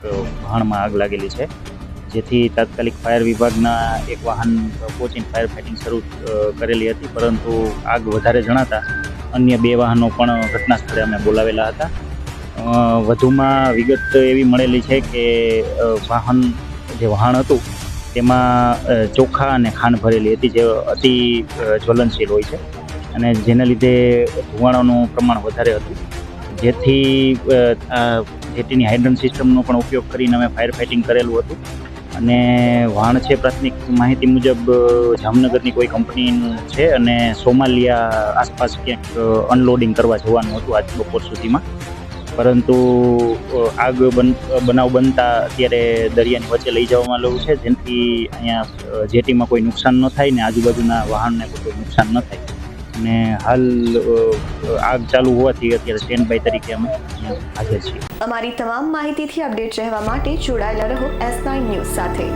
વાહનમાં આગ લાગેલી છે, જેથી તાત્કાલિક ફાયર વિભાગના એક વાહન પહોંચીને ફાયર ફાઇટિંગ શરૂ કરેલી હતી, પરંતુ આગ વધારે જણાતા અન્ય 2 વાહનો પણ ઘટના સ્થળે અમે બોલાવેલા હતા. વધુમાં વિગત એવી મળેલી છે કે વાહન હતું તેમાં ચોખા અને ખાંડ ભરેલી હતી, જે અતિ જ્વલનશીલ હોય છે અને જેના લીધે ધુવાણાનું પ્રમાણ વધારે હતું, જેથી જેટીની હાઇડ્રન્ટ સિસ્ટમનો પણ ઉપયોગ કરીને અમે ફાયર ફાઇટિંગ કરેલું હતું. અને વાહન છે પ્રાથમિક માહિતી મુજબ જામનગરની કોઈ કંપનીનું છે અને સોમાલિયા આસપાસ ક્યાંક અનલોડિંગ કરવા જવાનું હતું આજ બપોર સુધીમાં, પરંતુ બનાવ બનતા અત્યારે દરિયાની વચ્ચે લઈ જવામાં આવ્યું છે, જેથી અહીંયા જેટીમાં કોઈ નુકસાન ન થાય ને આજુબાજુના વાહનને કોઈ નુકસાન ન થાય. અને હાલ આગ ચાલુ હોવાથી અત્યારે સ્ટેન્ડ બાય તરીકે અમે હાજર છીએ. અમારી તમામ માહિતીથી અપડેટ રહેવા માટે જોડાયેલા રહો S9 ન્યૂઝ સાથે.